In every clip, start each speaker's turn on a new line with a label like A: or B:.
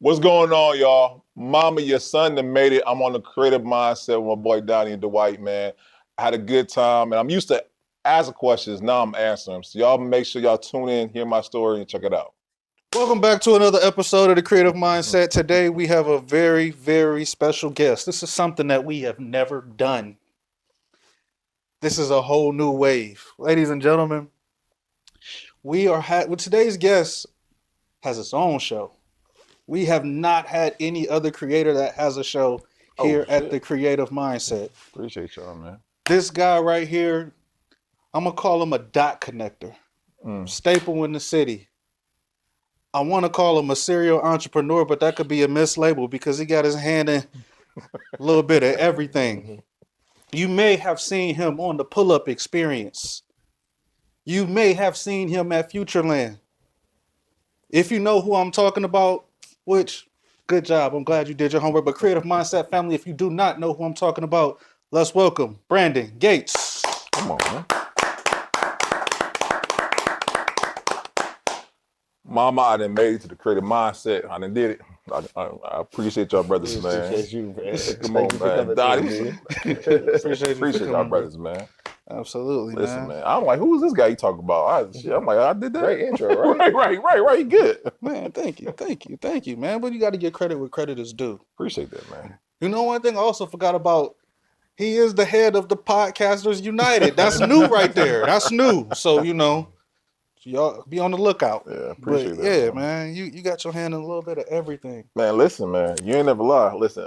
A: What's going on, y'all? Mama, your son done made it. I'm on the creative mindset with my boy Donnie and Dwight, man. I had a good time, and I'm used to asking questions. Now I'm answering them. So y'all make sure y'all tune in, hear my story, and check it out.
B: Welcome back to another episode of The Creative Mindset. Today we have a very, very special guest. This is something that we have never done. This is a whole new wave. Ladies and gentlemen, today's guest has its own show. We have not had any other creator that has a show here at The Creative Mindset.
A: Appreciate y'all, man.
B: This guy right here, I'm going to call him a dot connector. Staple in the city. I want to call him a serial entrepreneur, but that could be a mislabel because he got his hand in a little bit of everything. You may have seen him on the pull-up experience. You may have seen him at Futureland. If you know who I'm talking about, which, good job. I'm glad you did your homework. But Creative Mindset family, if you do not know who I'm talking about, let's welcome Brandon Gates.
A: Come on, man. Mama, I done made it to the creative mindset. I done did it. I appreciate y'all brothers, man.
C: Appreciate you, man.
A: Come on, man. Donnie. Appreciate y'all brothers, man.
B: Absolutely,
A: Listen, man. I'm like, who is this guy you talking about? I'm like, I did that.
C: Great intro, right?
A: right. You good.
B: Man, thank you, man. But you got to give credit where credit is due.
A: Appreciate that, man.
B: You know, one thing I also forgot about, he is the head of the Podcasters United. That's new right there. That's new. So, you know, y'all be on the lookout.
A: Yeah, appreciate that.
B: Yeah, man, you got your hand in a little bit of everything.
A: Man, listen, man, you ain't never lie. Listen,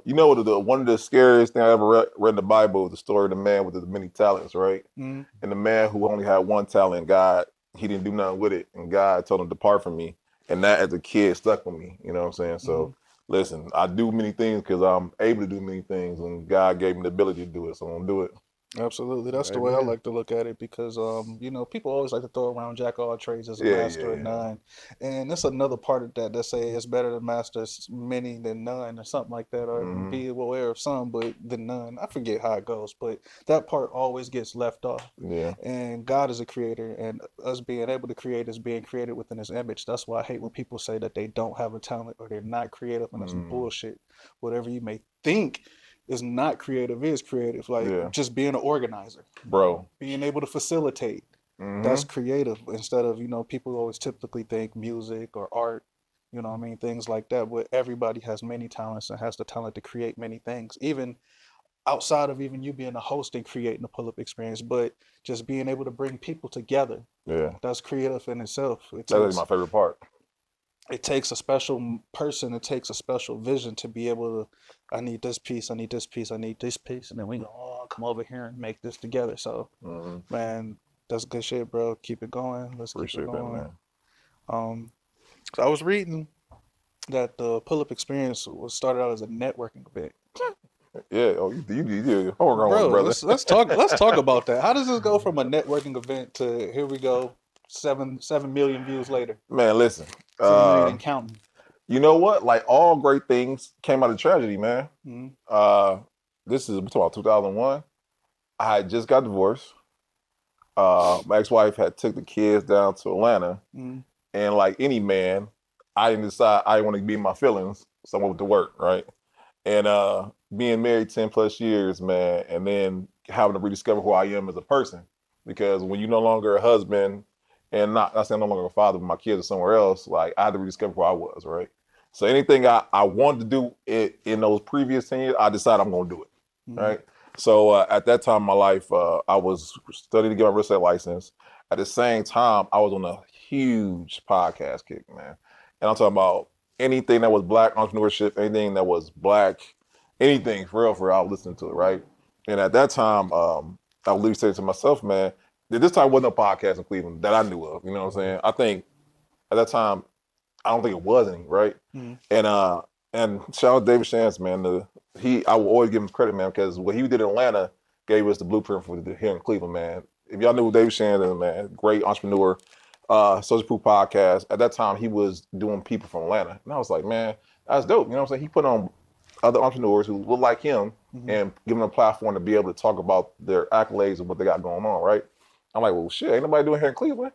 A: you know what? One of the scariest things I ever read in the Bible was the story of the man with the many talents, right? Mm-hmm. And the man who only had one talent, God, he didn't do nothing with it, and God told him, "Depart from me." And that, as a kid, stuck with me. You know what I'm saying? So, listen, I do many things because I'm able to do many things, and God gave me the ability to do it, so I'm gonna do it.
B: Absolutely. That's the way I like to look at it because, you know, people always like to throw around jack of all trades as a master of none. And that's another part of that say it's better to master many than none or something like that, or be aware of some but than none. I forget how it goes, but that part always gets left off. Yeah. And God is a creator, and us being able to create is being created within his image. That's why I hate when people say that they don't have a talent or they're not creative, and that's bullshit. Whatever you may think is not creative is creative. Like just being an organizer, bro, being able to facilitate, that's creative. Instead of, you know, people always typically think music or art, you know what I mean, things like that, but everybody has many talents and has the talent to create many things, even outside of even you being a host and creating a pull-up experience, but just being able to bring people together, that's creative in itself.
A: That's my favorite part.
B: It takes a special person, it takes a special vision to be able to, I need this piece, I need this piece, I need this piece, and then we go, come over here and make this together. So, man, that's good shit, bro. Keep it going. Let's keep it going. That, man. So I was reading that the pull-up experience was started out as a networking event.
A: Yeah, you bro,
B: let's talk about that. How does this go from a networking event to here we go, 7 million views later?
A: Man, listen.
B: And counting.
A: You know what? Like, all great things came out of tragedy, man. This is, we're talking about 2001. I had just got divorced. My ex-wife had took the kids down to Atlanta. And like any man, I didn't decide I didn't want to be in my feelings, so I went to work, right? And being married 10 plus years, man, and then having to rediscover who I am as a person. Because when you're no longer a husband, and not saying I'm no longer a father, but my kids are somewhere else, like, I had to rediscover who I was, right? So anything I wanted to do in those previous 10 years, I decided I'm going to do it, right? So at that time in my life, I was studying to get my real estate license. At the same time, I was on a huge podcast kick, man. And I'm talking about anything that was Black entrepreneurship, anything that was Black, anything, for real, I was listening to it, right? And at that time, I would literally say to myself, man, this time wasn't a podcast in Cleveland that I knew of, you know what I'm saying? I think at that time, I don't think it was any, right? And shout out David Shantz, man. I will always give him credit, man, because what he did in Atlanta gave us the blueprint for here in Cleveland, man. If y'all knew who David Shantz is, man, great entrepreneur, Social Proof podcast. At that time, he was doing people from Atlanta. And I was like, man, that's dope. You know what I'm saying? He put on other entrepreneurs who look like him and give them a platform to be able to talk about their accolades and what they got going on, right? I'm like, well, shit, ain't nobody doing it here in Cleveland.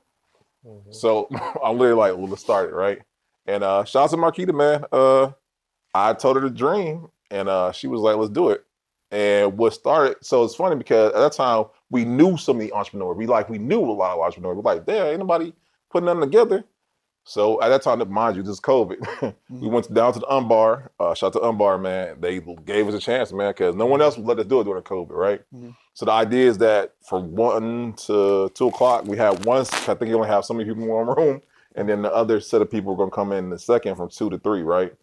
A: So I'm literally like, well, let's start it, right? And shout out to Marquita, man. I told her the dream, and she was like, "Let's do it." And what started? So it's funny because at that time we knew so many entrepreneurs. We knew a lot of entrepreneurs. We're like, "There ain't nobody putting nothing together." So at that time, mind you, this is COVID. We went down to the Unbar. Shout out to Unbar, man. They gave us a chance, man, because no one else would let us do it during COVID, right? So the idea is that from 1 to 2 o'clock, we had one. I think you only have so many people in one room, and then the other set of people were going to come in the second from 2 to 3, right?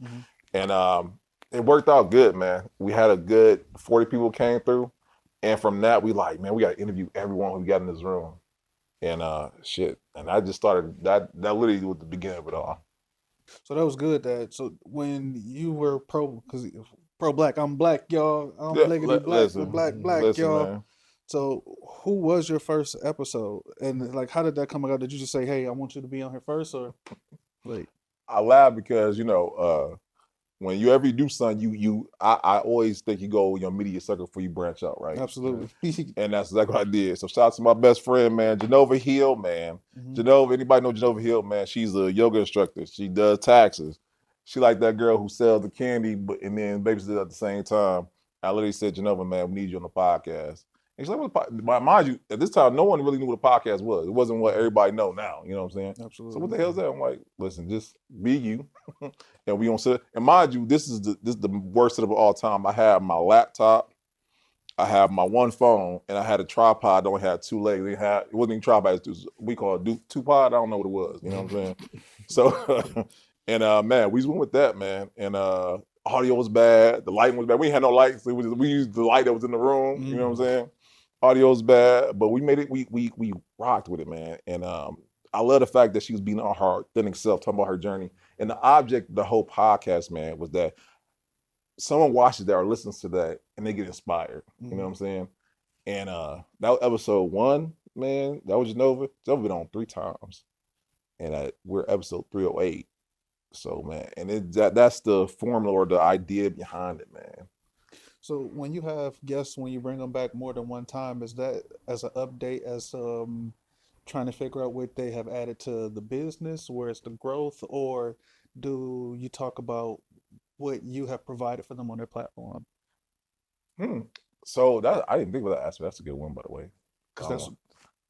A: And it worked out good, man. We had a good 40 people came through, and from that, we like, man, we got to interview everyone who got in this room. And shit. And I just started that literally was the beginning of it all.
B: So that was good. So when you were because pro black, I'm black, y'all. I'm blackity black,
A: listen,
B: black, y'all.
A: Man.
B: So who was your first episode? And like, how did that come about? Did you just say, "Hey, I want you to be on here first," or like?
A: I laugh because when you ever do something, I always think you go your media circle before you branch out, right?
B: Absolutely.
A: And that's exactly what I did. So shout out to my best friend, man, Genova Hill, man. Genova, anybody know Genova Hill, man? She's a yoga instructor. She does taxes. She like that girl who sells the candy, and then babysits at the same time. I literally said, Genova, man, we need you on the podcast. And she's like, mind you, at this time, no one really knew what a podcast was. It wasn't what everybody know now. You know what I'm saying?
B: Absolutely.
A: So what the hell is that? I'm like, listen, just be you. And we don't sit. And mind you, this is the worst setup of all time. I have my laptop, I have my one phone, and I had a tripod. I only had 2 legs. It wasn't even tripod. We call it 2-pod. I don't know what it was. You know what I'm saying? So, and man, we went with that, man. And audio was bad. The lighting was bad. We ain't had no lights. We used the light that was in the room. You know what I'm saying? Audio was bad, but we made it. We rocked with it, man. And I love the fact that she was being her authentic self, talking about her journey. And the object, of the whole podcast, man, was that someone watches that or listens to that and they get inspired. You know what I'm saying? And that was episode 1, man. That was Genova. Genova been on 3 times, and we're episode 308. So man, and that's the formula or the idea behind it, man.
B: So when you have guests, when you bring them back more than one time, is that as an update, as trying to figure out what they have added to the business, where it's the growth, or do you talk about what you have provided for them on their platform?
A: So that I didn't think about that aspect. That's a good one, by the way.
B: Because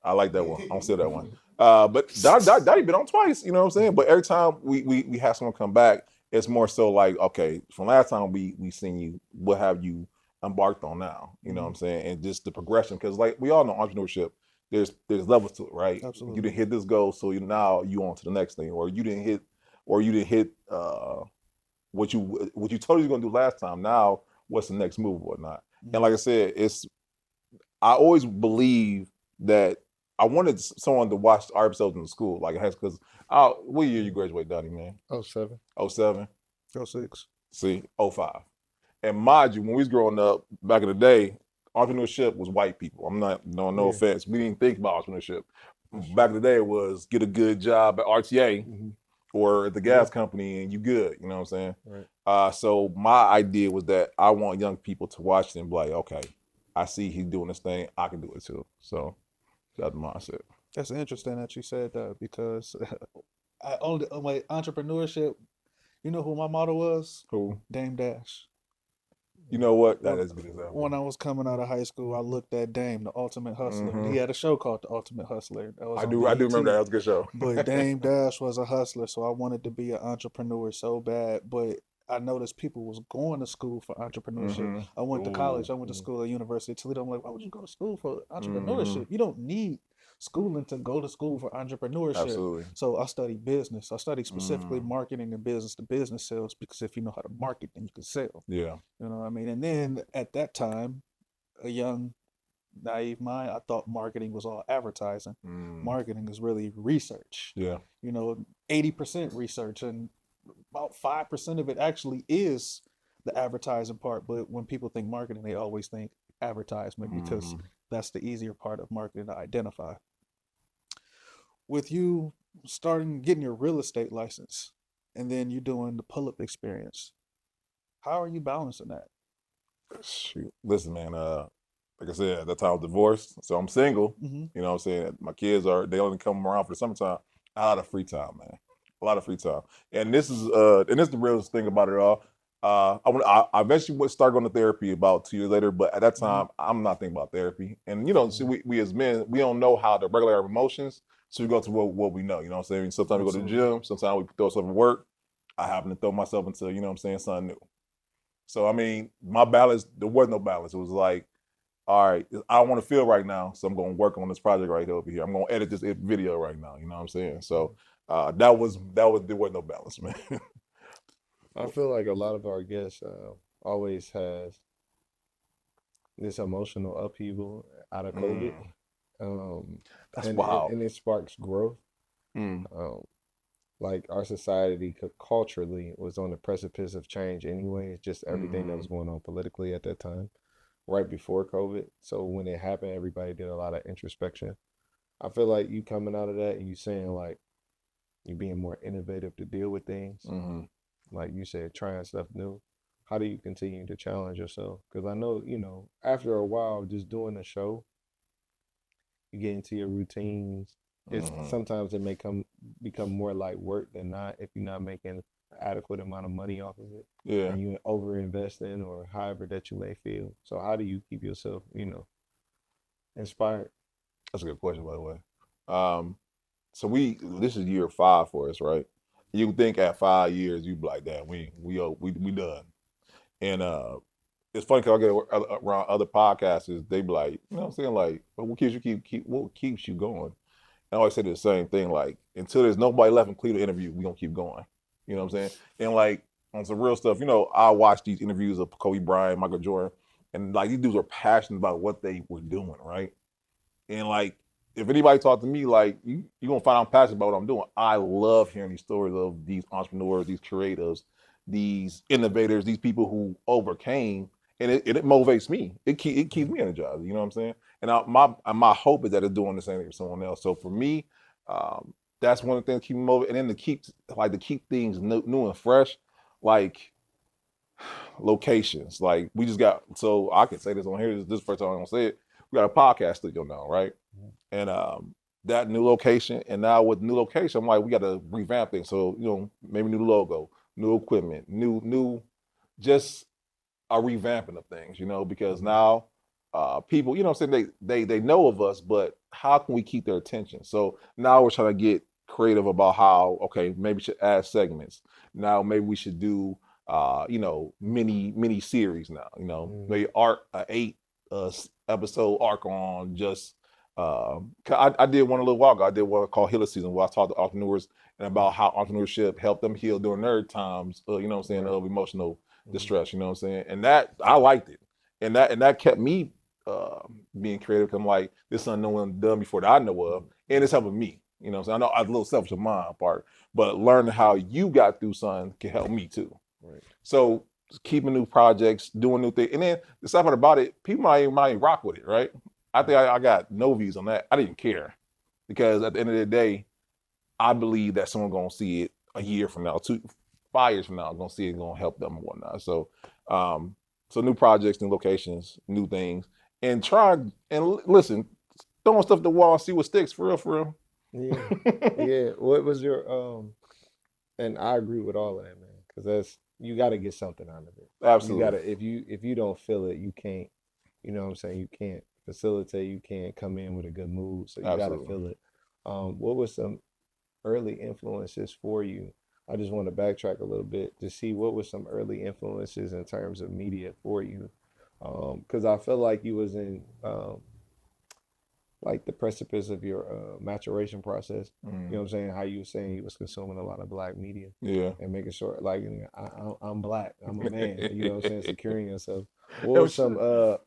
A: I like that one. I don't say that one. But Daddy been on twice. You know what I'm saying? But every time we have someone come back, it's more so like, okay, from last time we seen you, what have you embarked on now? You know what I'm saying? And just the progression, because like we all know entrepreneurship, there's levels to it, right?
B: Absolutely.
A: You didn't hit this goal, so now you on to the next thing, or you didn't hit what you told you were gonna do last time. Now what's the next move or not? And like I said, I always believe that I wanted someone to watch our episodes in the school, like it has, because what year you graduated, Donnie, man?
B: 07.
A: 07?
B: 06.
A: See, 05. And mind you, when we was growing up back in the day, entrepreneurship was white people. I'm not, no offense. We didn't think about entrepreneurship. Back in the day, it was get a good job at RTA or at the gas company and you good, you know what I'm saying?
B: Right.
A: So my idea was that I want young people to watch it and be like, okay, I see he's doing this thing, I can do it too. So that's the mindset.
B: That's interesting that you said that, because I only my entrepreneurship. You know who my motto was?
A: Who?
B: Dame Dash.
A: You know what? That is a good example.
B: When I was coming out of high school, I looked at Dame, the Ultimate Hustler. He had a show called The Ultimate Hustler. That was
A: I do remember that. That was a good show.
B: But Dame Dash was a hustler, so I wanted to be an entrepreneur so bad. But I noticed people was going to school for entrepreneurship. I went to college. I went to school at University of Toledo. I'm like, why would you go to school for entrepreneurship? You don't need schooling to go to school for entrepreneurship.
A: Absolutely.
B: So I studied business. I studied specifically marketing and business to business sales, because if you know how to market, then you can sell.
A: Yeah.
B: You know what I mean? And then at that time, a young, naive mind, I thought marketing was all advertising. Marketing is really research.
A: Yeah.
B: 80% research, and about 5% of it actually is the advertising part. But when people think marketing, they always think advertisement, because that's the easier part of marketing to identify. With you getting your real estate license, and then you doing the pull-up experience, how are you balancing that?
A: Shoot. Listen, man, like I said, at that time I was divorced, so I'm single. You know what I'm saying? My kids they only come around for the summertime. I had a free time, man. A lot of free time. And this is the realest thing about it all. I eventually went start going to therapy about 2 years later, but at that time I'm not thinking about therapy. And see, we as men, we don't know how to regulate our emotions, so we go to what we know. You know what I'm saying? Sometimes we go to the gym, sometimes we throw stuff at work. I happen to throw myself into, you know what I'm saying, something new. So I mean, my balance, there was no balance. It was like, all right, I don't want to feel right now, so I'm going to work on this project right over here. I'm going to edit this video right now. You know what I'm saying? So there was no balance, man.
C: I feel like a lot of our guests always has this emotional upheaval out of COVID,
A: That's
C: and
A: wild.
C: it sparks growth. Um, like our society culturally was on the precipice of change anyway. It's just everything that was going on politically at that time, right before COVID. So when it happened, everybody did a lot of introspection. I feel like you coming out of that and you saying like you being more innovative to deal with things. Like you said, trying stuff new. How do you continue to challenge yourself? Because I know, after a while, just doing a show, you get into your routines. It's sometimes it may become more like work than not if you're not making adequate amount of money off of it.
A: Yeah.
C: And you over investing or however that you may feel. So how do you keep yourself, inspired?
A: That's a good question, by the way. So this is year 5 for us, right? You think at 5 years you be like, damn, we done. And it's funny because I get around other podcasters, they be like, you know what I'm saying, like, well, what keeps you going? And I always say the same thing, like, until there's nobody left in Cleveland to interview, we gonna keep going. You know what I'm saying? And like on some real stuff, I watch these interviews of Kobe Bryant, Michael Jordan, and like these dudes are passionate about what they were doing, right? And like, if anybody talk to me, like you gonna find I'm passionate about what I'm doing. I love hearing these stories of these entrepreneurs, these creatives, these innovators, these people who overcame, and it motivates me. It keeps me energized. You know what I'm saying? And my hope is that it's doing the same thing for someone else. So for me, that's one of the things keep me motivated, and then to keep things new and fresh, like locations. Like we just got, so I can say this on here. This is the first time I'm gonna say it. We got a podcast studio now, right? And that new location, and now with the new location, I'm like, we got to revamp things. So maybe new logo, new equipment, new, just a revamping of things. Because now people, what I'm saying, they know of us, but how can we keep their attention? So now we're trying to get creative about how, okay, maybe we should add segments. Now maybe we should do mini series now. Maybe arc 8 episode arc on just I did one a little while ago. I did one called Healer Season where I talked to entrepreneurs and about how entrepreneurship helped them heal during their times, of emotional distress, you know what I'm saying? And that I liked it. And that kept me being creative. I'm like, this is something no one done before that I know of, and it's helping me. You know what I'm saying? I know I was a little selfish on my part, but learning how you got through something can help me too.
C: Right.
A: So keeping new projects, doing new things, and then the stuff about it, people might rock with it, right? I think I got no views on that. I didn't care because at the end of the day, I believe that someone's gonna see it a year from now, 5 years from now, gonna see it, gonna help them and whatnot. So, so new projects, new locations, new things, and try and listen, throwing stuff at the wall, see what sticks for real, for real.
C: Yeah, yeah. What was your And I agree with all of that, man, because you got to get something out of it.
A: Absolutely.
C: You got to if you don't feel it, you can't. You know what I'm saying? You can't facilitate. You can't come in with a good mood. So you got to feel it. What was some early influences for you? I just want to backtrack a little bit to see what was some early influences in terms of media for you, because I feel like you was in like the precipice of your maturation process. You know what I'm saying? How you were saying you was consuming a lot of black media.
A: Yeah.
C: And making sure, like, I'm black. I'm a man. You know what I'm saying? Securing yourself. What were some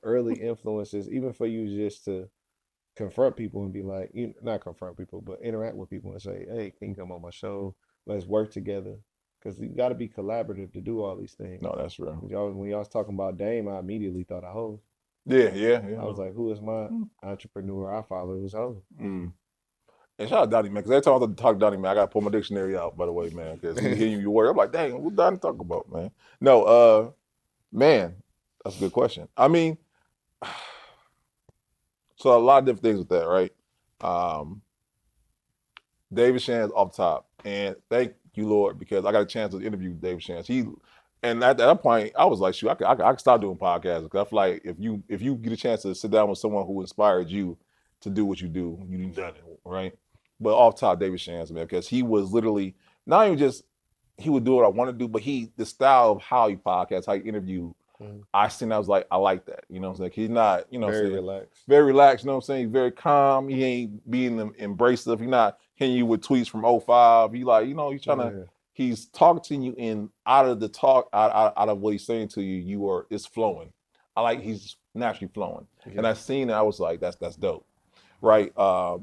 C: early influences, even for you, just to confront people and be like, not confront people, but interact with people and say, hey, can you come on my show? Let's work together. Because you got to be collaborative to do all these things.
A: No, that's real.
C: When y'all was talking about Dame, I immediately thought of Hov.
A: Yeah.
C: I was like, who is my entrepreneur I follow? It was Hov.
A: And shout out Donnie, man, because every time I talk to Donnie, man, I got to pull my dictionary out, by the way, man, because he hear you word. I'm like, dang, what Donnie talk about, man? No, man, that's a good question. I mean, so a lot of different things with that, right? David Shan's off top, and thank you, Lord, because I got a chance to interview David Chance. And at that point, I was like, shoot, I could stop doing podcasts. Because I feel like if you get a chance to sit down with someone who inspired you to do what you do, you've done it, right? But off top, David Chance, man, because he was literally not even just he would do what I want to do, but the style of how he podcasts, how he interview. I seen I was like, I like that. You know what I'm saying? He's not, you know what I'm saying?
C: relaxed.
A: Very relaxed, you know what I'm saying? He's very calm. He ain't being embracive. He's not hitting you with tweets from '05. He like, you know, he's trying to, he's talking to you in out of the talk, out of what he's saying to you, it's flowing. I like he's naturally flowing. And I seen it, I was like, that's dope. Right.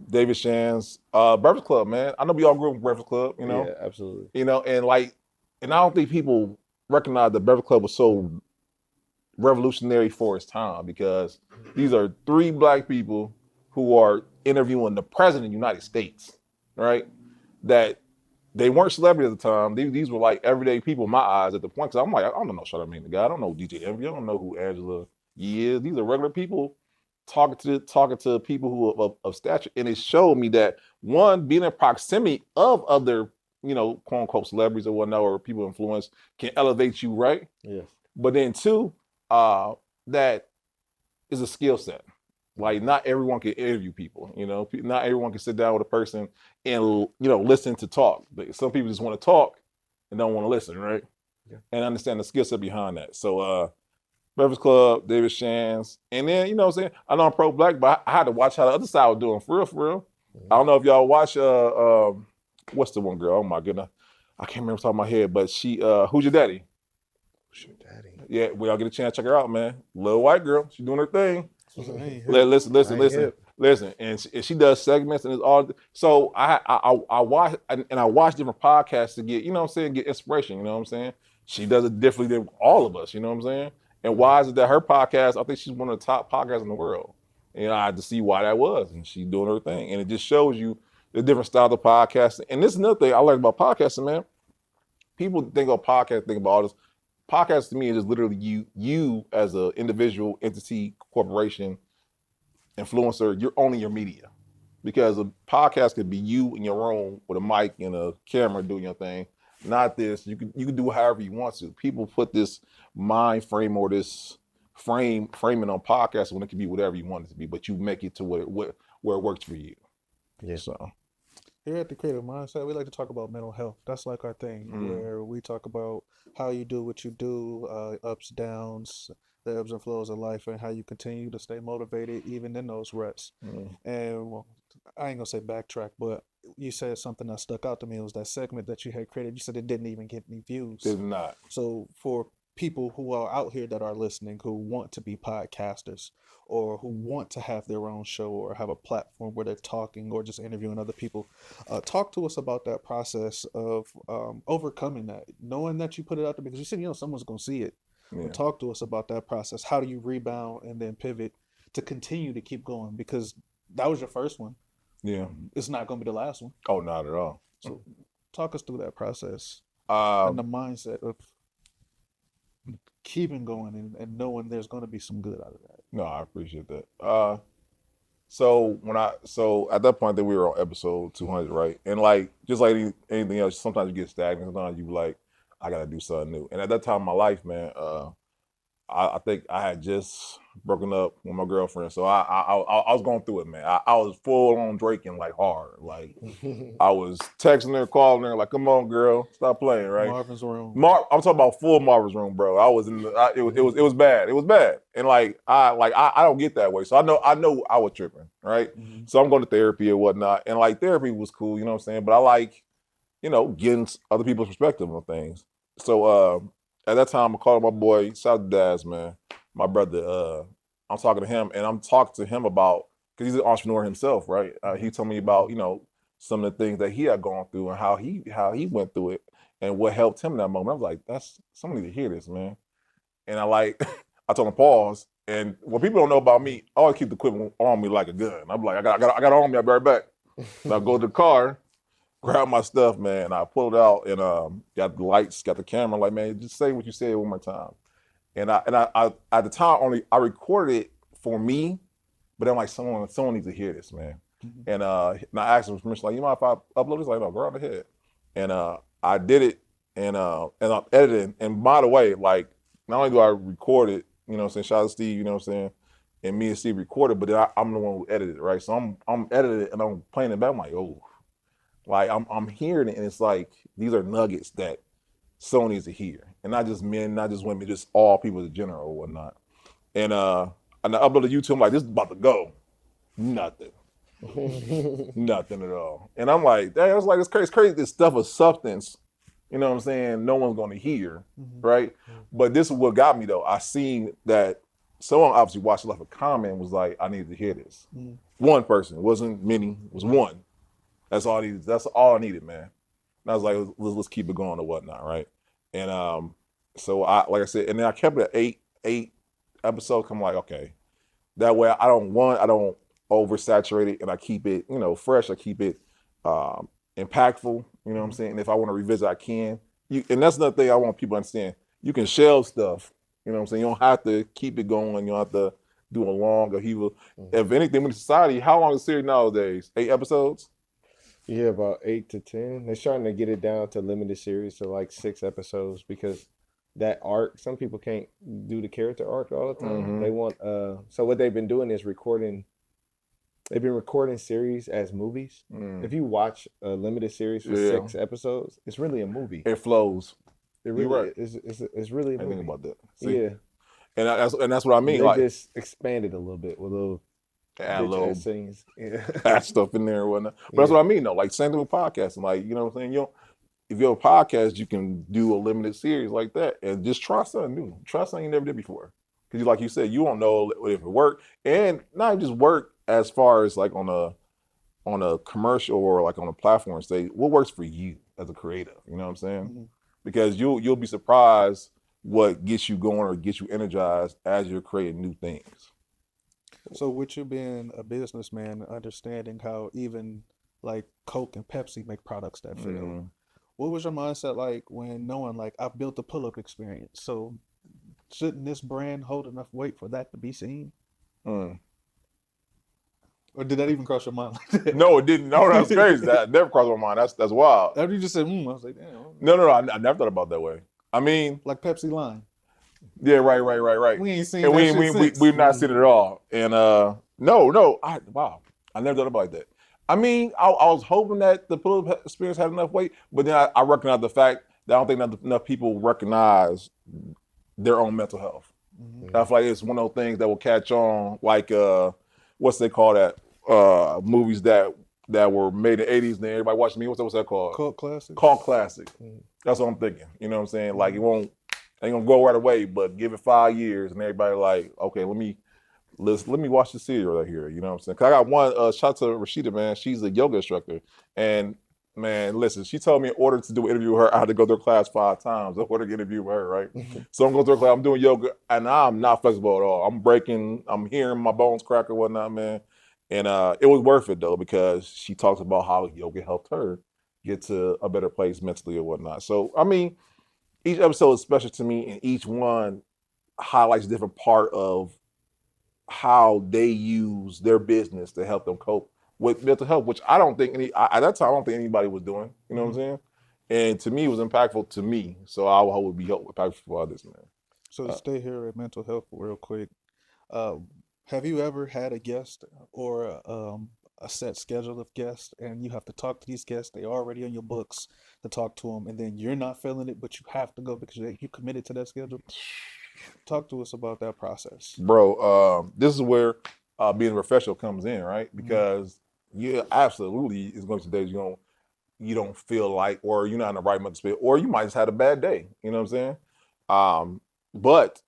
A: David Shands, Breakfast Club, man. I know we all grew up with Breakfast Club, you know?
C: Yeah, absolutely.
A: You know, and I don't think people recognize that Breakfast Club was so revolutionary for its time, because these are 3 black people who are interviewing the president of the United States, right? That they weren't celebrities at the time. These were like everyday people in my eyes at the point. Because I'm like, I don't know Charlamagne the Guy. I don't know DJ Envy. I don't know who Angela Yee is. These are regular people talking to people who of stature. And it showed me that, one, being in proximity of other, you know, quote unquote celebrities or whatnot, or people influence, can elevate you, right?
C: Yes.
A: But then 2, that is a skill set. Like, not everyone can interview people, you know. Not everyone can sit down with a person and, you know, listen to talk. Some people just want to talk and don't want to listen, right? Yeah. And understand the skill set behind that. So Breakfast Club, David Shands, and then, you know what I'm saying, I know I'm pro-black, but I had to watch how the other side was doing, for real. I don't know if y'all watch what's the one girl? Oh my goodness, I can't remember off the top of my head, but she Who's Your Daddy?
C: Who's Your Daddy? Yeah,
A: we all get a chance to check her out, man. Little white girl, she's doing her thing. Listen, and she does segments, and it's all. So I watch, and I watch different podcasts to get, you know what I'm saying, get inspiration. You know what I'm saying? She does it differently than all of us. You know what I'm saying? And why is it that her podcast? I think she's one of the top podcasts in the world. And I had to see why that was, and she's doing her thing, and it just shows you the different styles of podcasting. And this is another thing I learned about podcasting, man. People think of podcasts, think about all this. Podcast to me is just literally you as an individual entity, corporation, influencer. You're owning your media, because a podcast could be you in your room with a mic and a camera doing your thing. Not this. You can do however you want to. People put this mind frame or this framing on podcasts when it can be whatever you want it to be, but you make it to where it works for you.
C: Yeah.
A: So
B: here at the Creative Mindset, we like to talk about mental health. That's like our thing, where we talk about how you do what you do, ups, downs, the ebbs and flows of life, and how you continue to stay motivated even in those ruts. And well, I ain't gonna say backtrack, but you said something that stuck out to me. It was that segment that you had created. You said it didn't even get any views.
A: Did not.
B: So for people who are out here that are listening, who want to be podcasters, or who want to have their own show or have a platform where they're talking or just interviewing other people, talk to us about that process of overcoming that, knowing that you put it out there because you said, you know, someone's going to see it. Yeah. Talk to us about that process. How do you rebound and then pivot to continue to keep going? Because that was your first one.
A: Yeah.
B: It's not going to be the last one.
A: Oh, not at all.
B: So talk us through that process and the mindset of keeping going and knowing there's going to be some good out of that.
A: No, I appreciate that. So at that point that we were on episode 200, right? And like, just like anything else, sometimes you get stagnant. Sometimes you like, I got to do something new. And at that time in my life, man, I think I had just broken up with my girlfriend, so I was going through it, man. I was full on drinking, like hard, like I was texting her, calling her, like, "Come on, girl, stop playing," right?
B: Marvin's Room.
A: I'm talking about full Marvin's Room, bro. I was in it was bad. It was bad, and I don't get that way, so I know I was tripping, right? So I'm going to therapy or whatnot, and like therapy was cool, you know what I'm saying? But I like, you know, getting other people's perspective on things. So at that time, I called my boy, shout out to Daz, man, my brother. I'm talking to him, and I'm talking to him about, because he's an entrepreneur himself, right? He told me about, you know, some of the things that he had gone through and how he went through it and what helped him in that moment. I was like, that's somebody to hear this, man. And I told him pause. And what people don't know about me, I always keep the equipment on me like a gun. I'm like, I got it on me. I'll be right back. So I go to the car, grab my stuff, man. And I pulled it out and got the lights, got the camera. I'm like, man, just say what you said one more time. And I at the time I recorded it for me, but I'm like, someone needs to hear this, man. And I asked him for permission, like, you mind if I upload this? Like, no, go right ahead. And I I did it, and I'm editing. And by the way, like, not only do I record it, you know what I'm saying, shout out to Steve, you know what I'm saying, and me and Steve recorded, but then I'm the one who edited it, right? So I'm editing it and I'm playing it back. I'm like, oh, like I'm hearing it, and it's like these are nuggets that someone needs to hear, and not just men, not just women, just all people in general or whatnot. And I uploaded to YouTube. I'm like, this is about to go. Nothing. Nothing at all. And I'm like, damn, it's crazy. It's crazy. This stuff of substance, you know what I'm saying, no one's gonna hear, right? But this is what got me though. I seen that someone obviously watched, left a comment and was like, I needed to hear this. One person, it wasn't many, it was one. That's all I needed. That's all I needed, man. And I was like, let's keep it going or whatnot, right? And so I, like I said, and then I kept it at eight episodes. I'm like, okay, that way I don't oversaturate it, and I keep it, you know, fresh. I keep it impactful. You know what I'm saying? And if I want to revisit, I can. And that's another thing I want people to understand. You can shelve stuff. You know what I'm saying? You don't have to keep it going. You don't have to do a long upheaval. If anything, with society, how long is the series nowadays? 8 episodes?
C: Yeah, about 8 to 10. They're starting to get it down to limited series to like 6 episodes because that arc, some people can't do the character arc all the time. They want so what they've been doing is they've been recording series as movies. If you watch a limited series for 6 episodes, it's really a movie.
A: It flows.
C: It really it's really a movie.
A: I think about that. See?
C: Yeah.
A: And that's what I mean.
C: They
A: like
C: just expanded a little bit with little
A: add little
C: scenes. Yeah.
A: add stuff in there and whatnot. But that's what I mean though. Like same thing with podcasting. Like, you know what I'm saying? If you have a podcast, you can do a limited series like that and just try something new. Try something you never did before. Because like you said, you don't know if it worked. And not just work as far as like on a commercial or like on a platform, say what works for you as a creative. You know what I'm saying? Because you'll be surprised what gets you going or gets you energized as you're creating new things.
B: So with you being a businessman, understanding how even like Coke and Pepsi make products that fail, what was your mindset like when knowing like I've built a pull-up experience? So shouldn't this brand hold enough weight for that to be seen? Or did that even cross your mind like that?
A: No, it didn't. No, that's crazy. That never crossed my mind. That's wild.
B: After you just said, I was like, damn.
A: No, I never thought about it that way. I mean,
B: like Pepsi Line.
A: Yeah, right.
B: We ain't seen
A: and
B: that
A: we've not seen it at all. And wow, I never thought about that. I mean, I was hoping that the pull-up experience had enough weight, but then I recognize the fact that I don't think enough people recognize their own mental health. I feel like it's one of those things that will catch on, like what's they call that? Movies that were made in the 80s and everybody watching me. What's that called?
B: Cult classic.
A: Cult classic. That's what I'm thinking. You know what I'm saying? Like it ain't gonna go right away, but give it 5 years and everybody like, okay, let me watch the series right here. You know what I'm saying? Cause I got one shout out to Rashida, man. She's a yoga instructor. And man, listen, she told me in order to do an interview with her, I had to go through her class 5 times in order to interview with her, right? So I'm going through her class, I'm doing yoga, and I'm not flexible at all. I'm hearing my bones crack or whatnot, man. And it was worth it though, because she talks about how yoga helped her get to a better place mentally or whatnot. So, I mean, each episode is special to me, and each one highlights a different part of how they use their business to help them cope with mental health, which I don't think at that time, I don't think anybody was doing. You know what I'm saying? And to me, it was impactful to me. So I hope it would be impactful for others, man.
B: So to stay here at mental health real quick, have you ever had a guest or a set schedule of guests, and you have to talk to these guests? They're already on your books to talk to them, and then you're not feeling it, but you have to go because you committed to that schedule. Talk to us about that process,
A: bro. This is where being a professional comes in, right? Because absolutely is going to days you don't feel like, or you're not in the right mental space, or you might just had a bad day. You know what I'm saying? But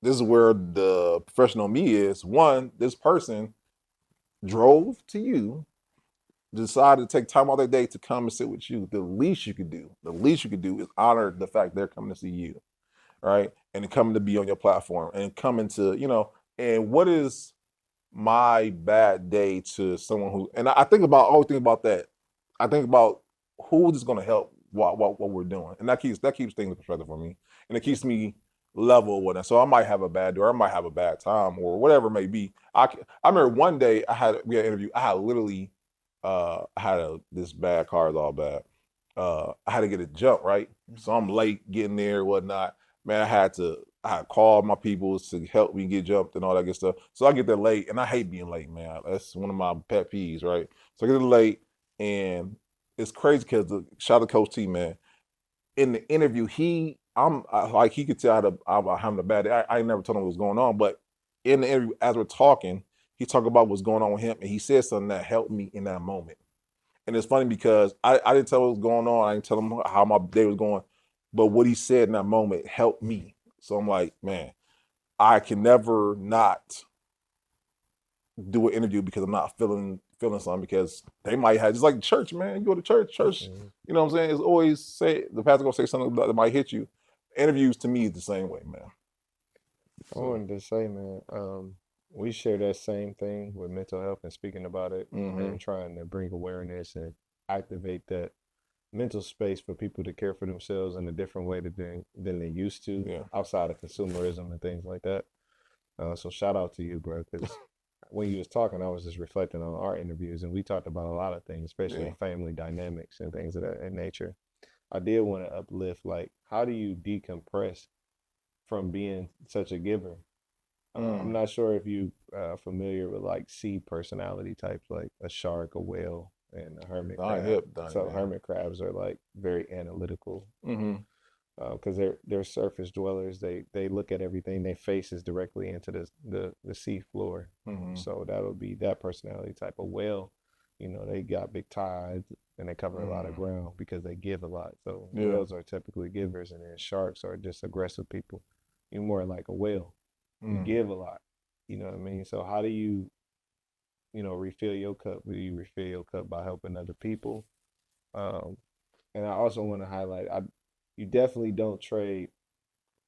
A: this is where the professional me is. One, this person drove to you, decided to take time out of their day to come and sit with you. The least you could do is honor the fact they're coming to see you, right? And coming to be on your platform and coming to, and what is my bad day to someone who, and I always think about that. I think about who is going to help what we're doing. And that keeps things in perspective for me. And it keeps me level with it. So I might have a bad day, or I might have a bad time, or whatever it may be. I remember one day we had an interview. I had literally, this bad car is all bad. I had to get a jump, right? So I'm late getting there, whatnot. Man, I had called my people to help me get jumped and all that good stuff. So I get there late, and I hate being late, man. That's one of my pet peeves, right? So I get there late, and it's crazy because shout out to Coach T, man. In the interview, like he could tell I'm having a bad day. I never told him what was going on, but in the interview, as we're talking, he talked about what's going on with him, and he said something that helped me in that moment. And it's funny because I didn't tell him what was going on. I didn't tell him how my day was going. But what he said in that moment helped me. So I'm like, man, I can never not do an interview because I'm not feeling something, because they might have, just like church, man. You go to church, you know what I'm saying? It's always the pastor gonna say something that might hit you. Interviews to me is the same way, man.
C: I wanted to say, man, we share that same thing with mental health and speaking about it and trying to bring awareness and activate that mental space for people to care for themselves in a different way than they used to, outside of consumerism and things like that. So shout out to you, bro, because when you was talking, I was just reflecting on our interviews, and we talked about a lot of things, especially family dynamics and things of that nature. I did want to uplift, like, how do you decompress from being such a giver? I'm not sure if you familiar with like C personality types, like a shark, a whale, and a hermit crab. Hermit crabs are like very analytical because they're surface dwellers. They look at everything. They faces directly into the sea floor. So that would be that personality type. A whale, you know, they got big tides and they cover a lot of ground because they give a lot. So whales are typically givers, and then sharks are just aggressive people. You're more like a whale. You give a lot, you know what I mean? So how do you refill your cup? Do you refill your cup by helping other people? And I also want to highlight, you definitely don't trade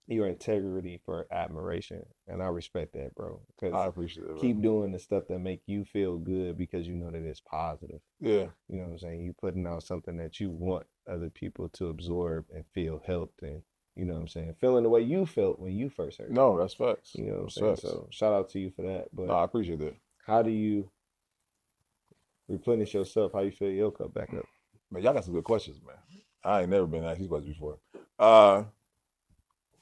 C: your integrity for admiration, and I respect that, bro. Because
A: I appreciate it.
C: Keep doing the stuff that make you feel good because you know that it's positive.
A: Yeah,
C: you know what I'm saying. You putting out something that you want other people to absorb and feel helped and. You know what I'm saying? Feeling the way you felt when you first heard it.
A: No, that's facts.
C: You know what I'm saying? So shout out to you for that. But
A: no, I appreciate that.
C: How do you replenish yourself? How you fill your cup back up?
A: Man, y'all got some good questions, man. I ain't never been asked these questions before.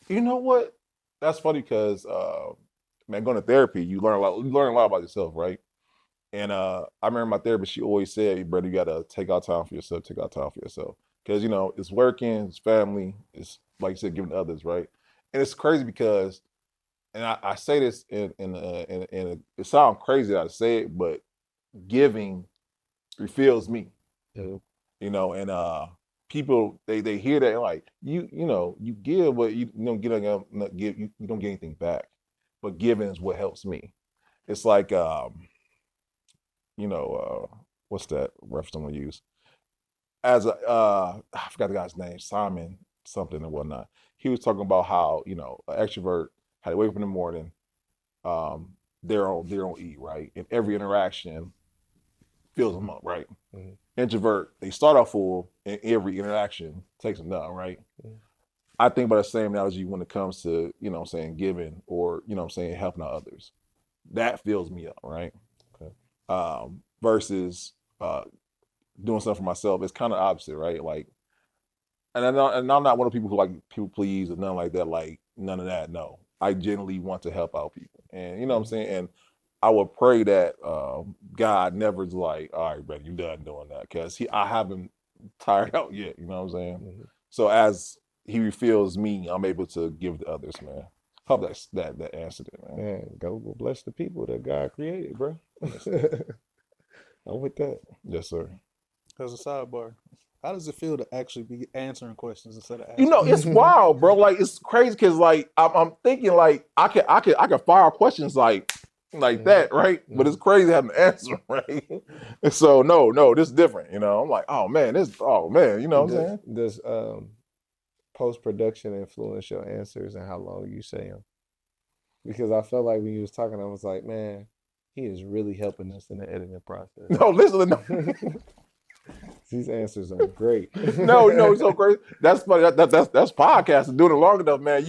A: You know what? That's funny because man, going to therapy, you learn a lot about yourself, right? And I remember my therapist, she always said, brother, you gotta take out time for yourself, Because, you know, it's working, it's family, it's like you said, giving to others, right? And it's crazy because, and I say this in it sounds crazy that I say it, but giving refills me. You know, and people they hear that like you give, but you don't get you don't get anything back. But giving is what helps me. It's like what's that reference I'm gonna use? As I forgot the guy's name, Simon something and whatnot. He was talking about how, you know, an extrovert had to wake up in the morning, they're on E, right? And every interaction fills them up, right? Introvert, they start off full, and every interaction takes them down, right? I think about the same analogy when it comes to, you know what I'm saying, giving or, you know what I'm saying, helping out others. That fills me up, right? Okay. Versus doing something for myself, it's kind of opposite, right? Like, and I'm not one of the people who like people please or nothing like that. Like none of that. No, I genuinely want to help out people, and you know what I'm saying. And I would pray that God never is like, all right, brother, you done doing that, because I haven't tired out yet. You know what I'm saying. So as He refills me, I'm able to give to others, man. Hope that answered it, man.
C: Man, go bless the people that God created, bro. I'm with that.
A: Yes, sir.
B: As a sidebar, how does it feel to actually be answering questions instead of asking?
A: You know, it's wild, bro. Like it's crazy because like I'm thinking like I can fire questions like that, right? But it's crazy having to answer, right? And so no, this is different. You know, I'm like, you know what I'm saying?
C: Does post-production influence your answers and how long you say them? Because I felt like when you was talking, I was like, man, he is really helping us in the editing process.
A: No, listen.
C: These answers are great.
A: No, it's so crazy. That's funny. That's podcasting. Doing it long enough, man.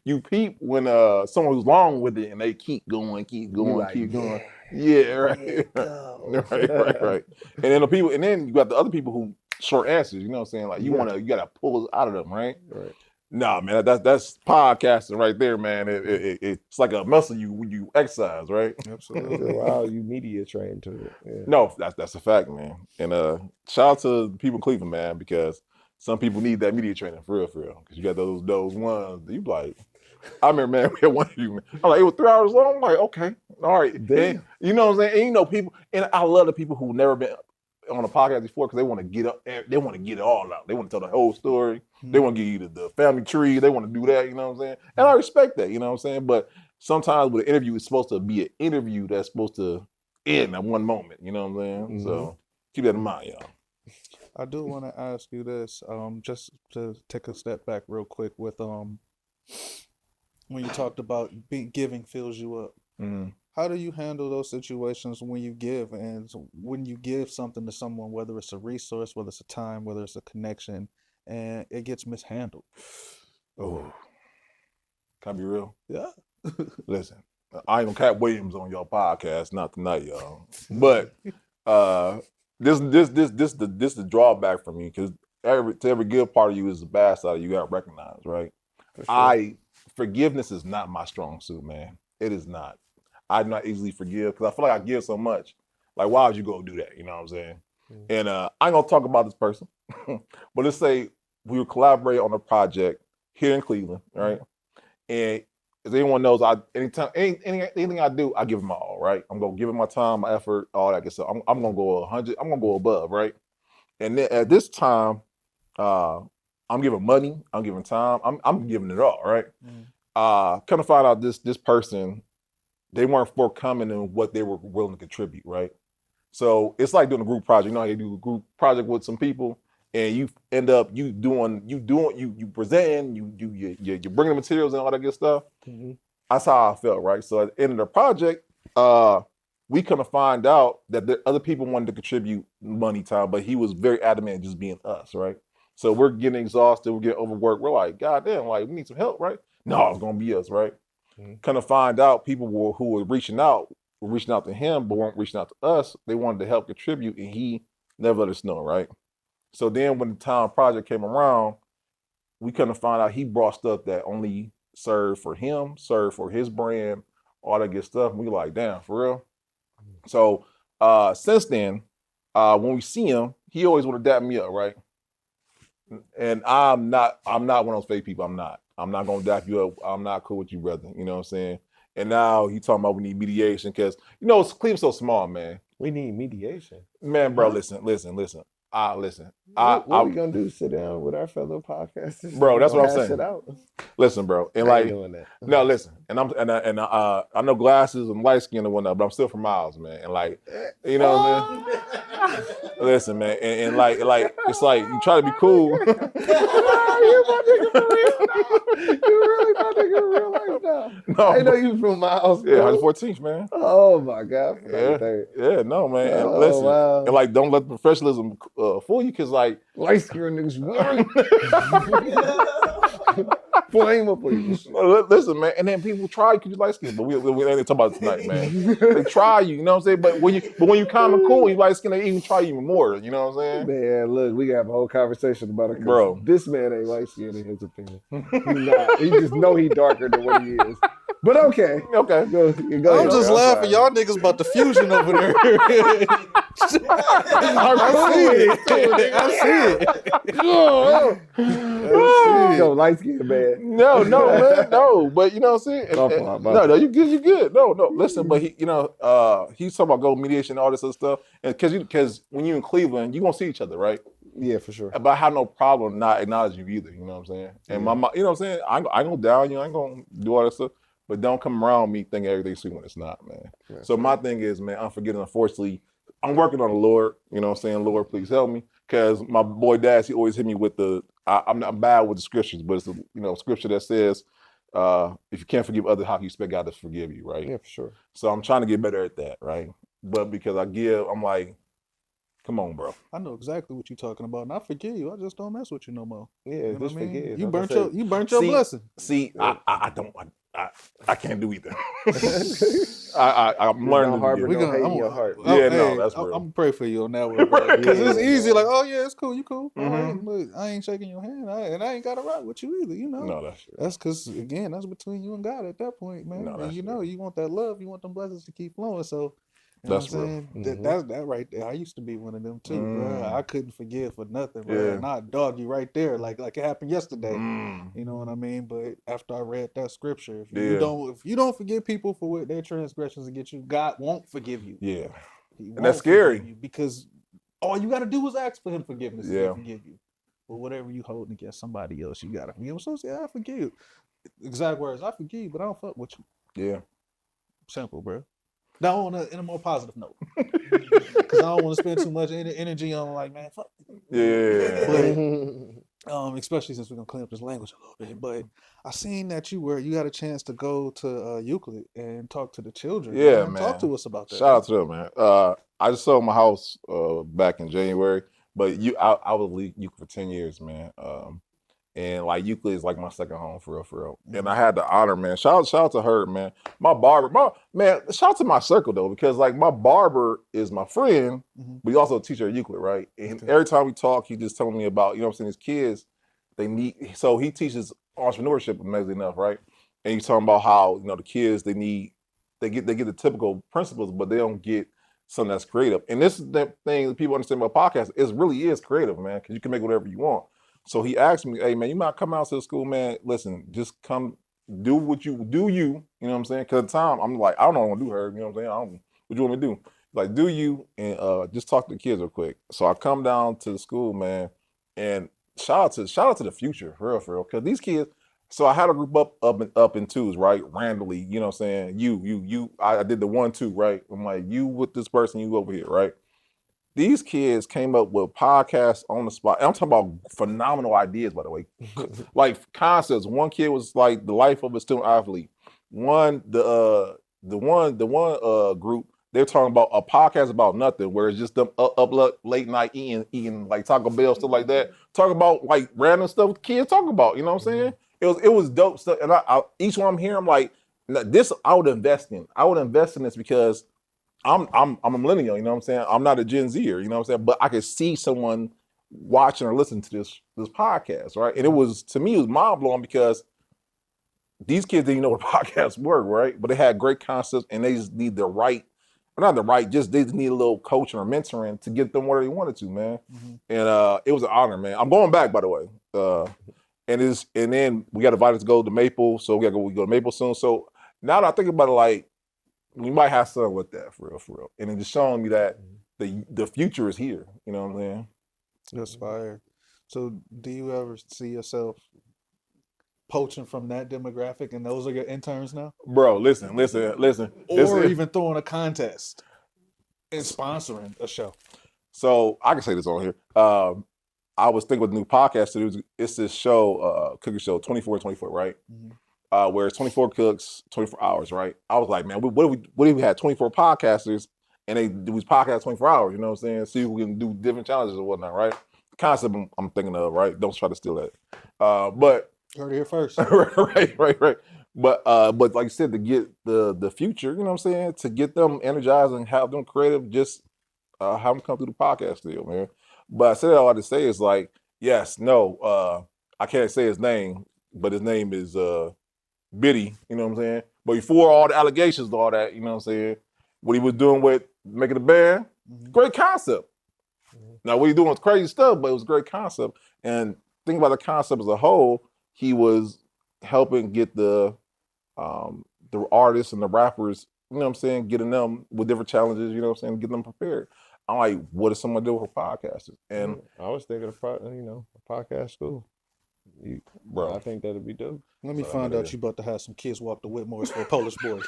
A: You peep when someone who's long with it and they keep going. Yeah, right. Right. And then the people, and then you got the other people who short answers. You know what I'm saying? Like you gotta pull out of them, right?
C: Right.
A: Nah, man, that's podcasting right there, man. It's like a muscle you exercise, right?
B: Absolutely.
C: Wow, you media trained to it. Yeah.
A: No, that's a fact, man. And shout out to the people in Cleveland, man, because some people need that media training for real. Because you got those ones that you like. I remember, man, we had one of you, man. I'm like, it was 3 hours long. I'm like, okay, all right. And, you know what I'm saying? And you know, people, and I love the people who never been on a podcast before because they want to get up, they want to get it all out. They want to tell the whole story. They want to give you the family tree. They want to do that, you know what I'm saying? And I respect that, you know what I'm saying? But sometimes with an interview, it's supposed to be an interview that's supposed to end at one moment, you know what I'm saying? So keep that in mind, y'all.
B: I do want to ask you this, just to take a step back real quick with when you talked about giving fills you up. How do you handle those situations when you give, and when you give something to someone, whether it's a resource, whether it's a time, whether it's a connection, and it gets mishandled?
A: Oh, can I be real?
B: Yeah.
A: Listen, I ain't gonna Cat Williams on your podcast, not tonight, y'all. But this the drawback for me because to every good part of you is the bad side of you got to recognize, right? Sure. Forgiveness is not my strong suit, man. It is not. I do not easily forgive because I feel like I give so much. Like, why would you go do that? You know what I'm saying? And I ain't gonna talk about this person, but let's say we would collaborate on a project here in Cleveland, right? And as anyone knows, anything I do, I give it my all, right? I'm gonna give it my time, my effort, all that good stuff. I'm gonna go 100. I'm gonna go above, right? And then at this time, I'm giving money, I'm giving time, I'm giving it all, right? Kind of find out this person, they weren't forthcoming in what they were willing to contribute, right? So it's like doing a group project. You know how you do a group project with some people, and you end up you presenting, you bringing the materials and all that good stuff. That's how I felt, right? So at the end of the project, we kind of find out that the other people wanted to contribute money, time, but he was very adamant in just being us, right? So we're getting exhausted, we're getting overworked. We're like, God damn, like we need some help, right? No, it's gonna be us, right? Kind of find out people who were reaching out to him, but weren't reaching out to us. They wanted to help contribute, and he never let us know, right? So then when the town project came around, we kind of find out he brought stuff that only served for him, served for his brand, all that good stuff. And we like, damn, for real? So since then, when we see him, he always want to dap me up, right? And I'm not one of those fake people. I'm not gonna dap you up. I'm not cool with you, brother. You know what I'm saying? And now he talking about we need mediation because Cleveland's so small, man.
C: We need mediation,
A: man, bro. Listen. Listen.
C: What are we gonna do? Sit down with our fellow podcasters,
A: bro. That's what I'm saying.
C: It out.
A: Listen, bro, and
C: I ain't doing that.
A: No, listen, and I know glasses and light skin and whatnot, but I'm still from Miles, man, and like, you know what I mean? Listen, man, and like it's like you try to be cool.
C: You my nigga for real? You really my nigga for real like that? No, I know you from Miles.
A: Yeah, 114th, man.
C: Oh my God.
A: Yeah, no, man. And listen, wow. And like, don't let the professionalism fool you, because like
C: light skin niggas. Flame up, please.
A: Listen, man. And then people try you because you light skin, but we ain't talking about it tonight, man. They try you know what I'm saying? But when you kind of cool, you light skin, they even try you even more. You know what I'm saying?
C: Man, look, we got a whole conversation about it,
A: bro.
C: This man ain't light skin in his opinion. He's not. He just know he darker than what he is. But okay.
A: Go
B: I'm just laughing. Y'all niggas about the fusion over there. I see it.
C: Yo, light skin, man.
A: No, man, no. But you know what I'm saying? No, you good. No. Listen, but he's talking about gold mediation and all this other stuff. And because when you're in Cleveland, you're gonna see each other, right?
C: Yeah, for sure.
A: But I have no problem not acknowledging you either. You know what I'm saying? And my, you know what I'm saying? I ain't gonna down you. I ain't gonna do all that stuff. But don't come around me thinking everything's sweet when it's not, man. Yeah. So my thing is, man, unforgiving, unfortunately, I'm working on the Lord. You know what I'm saying? Lord, please help me. Because my boy Dash, he always hit me with I'm not bad with the scriptures, but it's a scripture that says, if you can't forgive others, how can you expect God to forgive you, right?
C: Yeah, for sure.
A: So I'm trying to get better at that, right? But because I'm like, come on, bro.
B: I know exactly what you're talking about, and I forgive you. I just don't mess with you no more.
C: Yeah, just forgive.
B: You burnt your blessing.
A: See, I don't. I can't do either. I'm learning to
C: harbor
A: forgive.
C: no hate in your heart.
A: Yeah, no, that's real.
B: I'm gonna pray for you on that one, because it's easy. Like, oh yeah, it's cool, you cool. All right, but I ain't shaking your hand, and I ain't got to rock with you either.
A: No, that's true.
B: That's because again, that's between you and God at that point, man.
A: No,
B: And you know, you want that love, you want them blessings to keep flowing. So. You know
A: That's
B: what I'm saying? That's that right there. I used to be one of them too, bro. I couldn't forgive for nothing, bro.
A: Yeah.
B: And I dog you right there, like it happened yesterday. You know what I mean? But after I read that scripture, if you don't forgive people for what their transgressions against you, God won't forgive you.
A: Yeah.
B: And
A: that's scary.
B: You because all you got to do is ask for Him forgiveness.
A: Yeah.
B: He'll forgive you. But whatever you holding against somebody else, you gotta forgive. So say, I forgive you. Exact words, I forgive you, but I don't fuck with you.
A: Yeah.
B: Simple, bro. Now on in a more positive note, because I don't want to spend too much energy on like, man, fuck.
A: Yeah.
B: But especially since we're gonna clean up this language a little bit. But I seen that you had a chance to go to Euclid and talk to the children.
A: Yeah, man.
B: Talk to us about that.
A: Shout out to them, man. I just sold my house back in January, but I was with Euclid for 10 years, man. And like Euclid is like my second home for real. And I had the honor, man. Shout out to her, man. My barber, shout out to my circle though, because like my barber is my friend, but he also a teacher at Euclid, right? And every time we talk, he just telling me about, you know what I'm saying, his kids, so he teaches entrepreneurship, amazingly enough, right? And he's talking about how, you know, the kids, they get the typical principles, but they don't get something that's creative. And this is the thing that people understand about podcasts, it really is creative, man, because you can make whatever you want. So he asked me, hey, man, you might come out to the school, man. Listen, just come do you know what I'm saying? Because at the time, I'm like, I don't know what to do, her, you know what I'm saying? What you want me to do? Like, do you, and just talk to the kids real quick. So I come down to the school, man, and shout out to the future, for real. Because these kids, so I had a group up in twos, right? Randomly, you know what I'm saying? I did the 1-2, right? I'm like, you with this person, you over here, right? These kids came up with podcasts on the spot. And I'm talking about phenomenal ideas, by the way. Like concepts. One kid was like the life of a student athlete. The one group, they're talking about a podcast about nothing, where it's just them up late night eating like Taco Bell, stuff like that. Talk about like random stuff kids talk about, you know what I'm saying? It was dope stuff. And I each one I'm hearing, I'm like, this I would invest in. I would invest in this because I'm a millennial, you know what I'm saying? I'm not a Gen Zer, you know what I'm saying? But I could see someone watching or listening to this podcast, right? And it was mind blowing because these kids didn't know what podcasts were, right? But they had great concepts and they just need they just need a little coaching or mentoring to get them where they wanted to, man. And it was an honor, man. I'm going back, by the way. And then we got invited to go to Maple, so we go to Maple soon. So now that I think about it, like, we might have something with that for real. And it's just showing me that the future is here. You know what I'm saying?
B: That's fire. So do you ever see yourself poaching from that demographic and those are your interns now?
A: Bro, listen.
B: Or even throwing a contest and sponsoring a show.
A: So I can say this on here. I was thinking with the new podcast, it's this show, cooking show, 24/24, right? Where it's 24 cooks, 24 hours, right? I was like, man, what if we had 24 podcasters and they do these podcasts 24 hours, you know what I'm saying? See if we can do different challenges or whatnot, right? The concept I'm thinking of, right? Don't try to steal that. But
B: you heard it here first.
A: right. But like you said, to get the future, you know what I'm saying? To get them energized and have them creative, just have them come through the podcast deal, man. But I said all I had to say is like, yes, no, I can't say his name, but his name is Biddy, you know what I'm saying? But before all the allegations and all that, you know what I'm saying? What he was doing with making a band, great concept. Now, what he doing was crazy stuff, but it was a great concept. And think about the concept as a whole, he was helping get the artists and the rappers, you know what I'm saying, getting them with different challenges, you know what I'm saying, getting them prepared. I'm like, what does someone do for podcasters? And
C: I was thinking of a podcast school. Bro, I think that'd be dope.
B: Let me find out you about to have some kids walk the Whitmores for a Polish boy.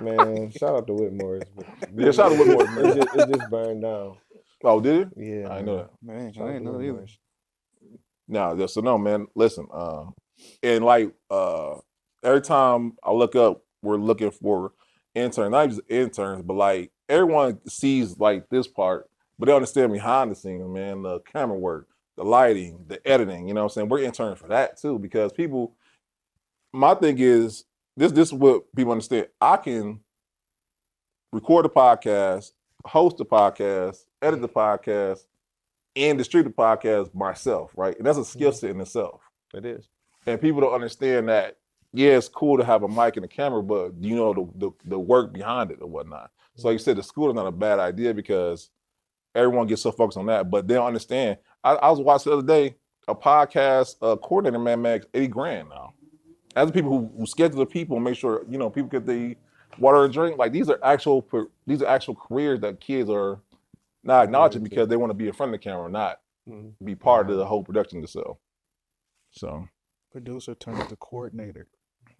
C: Man, shout out to Whitmore's.
A: Yeah, shout out to Whitmore's, man.
C: It just burned down.
A: Oh, did it?
C: Yeah.
A: I know that.
B: Man, I didn't know either.
A: No, so no, man, listen. And like every time I look up, we're looking for interns, not just interns, but like everyone sees like this part, but they understand behind the scenes, man, the camera work, the lighting, the editing, you know what I'm saying? We're interns for that too, because people, my thing is this is what people understand. I can record a podcast, host a podcast, edit the podcast, and distribute the podcast myself, right? And that's a skill set in itself.
C: It is.
A: And people don't understand that, yeah, it's cool to have a mic and a camera, but do you know the work behind it or whatnot? So like you said, the school is not a bad idea because everyone gets so focused on that, but they don't understand. I was watching the other day, a podcast coordinator man makes $80,000 now. As the people who schedule the people and make sure, people get the water and drink, like these are actual careers that kids are not acknowledging because they want to be in front of the camera, not be part of the whole production itself. So
B: producer turned into coordinator.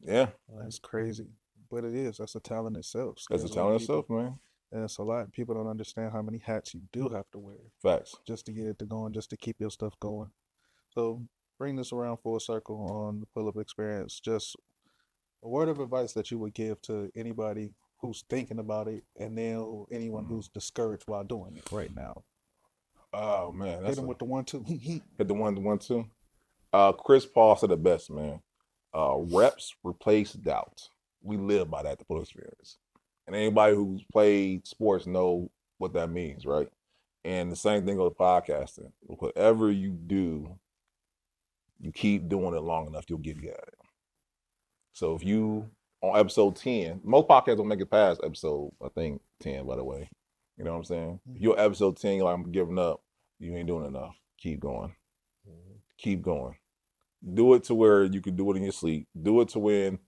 A: Yeah.
B: That's crazy. But it is. That's a talent itself.
A: That's a talent itself, man.
B: And it's a lot. People don't understand how many hats you do have to wear.
A: Facts.
B: Just to get it to going, just to keep your stuff going. So bring this around full circle on the pull-up experience. Just a word of advice that you would give to anybody who's thinking about it, and then anyone who's discouraged while doing it right now.
A: Oh man,
B: hit them with the 1-2.
A: Hit the 1-2. Chris Paul said it best, man. Reps replace doubt. We live by that, the pull-up experience. And anybody who's played sports know what that means, right? And the same thing with podcasting. Whatever you do, you keep doing it long enough, you'll get good at it. So if you, on episode 10, most podcasts don't make it past episode, I think, 10, by the way. You know what I'm saying? If you're episode 10, you're like, I'm giving up, you ain't doing enough. Keep going. Keep going. Do it to where you can do it in your sleep. Do it to when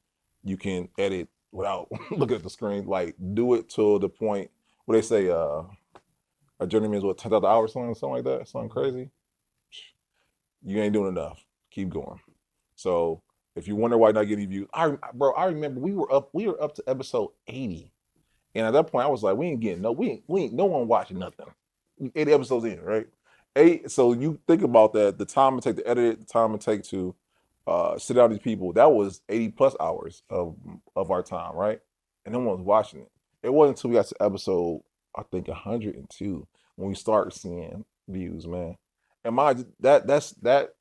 A: you can edit without looking at the screen. Like, do it to the point where they say a journeyman is what, 10,000 hours, something like that, something crazy. You ain't doing enough. Keep going. So if you wonder why not getting views, I remember we were up to episode 80, and at that point I was like, we ain't no one watching nothing. 80 episodes in, right? 8. So you think about that, the time it take to edit it, the time it take to sit down with these people, that was 80 plus hours of our time, right? And no one was watching it. It wasn't until we got to episode, I think 102, when we start seeing views, man. And mind that's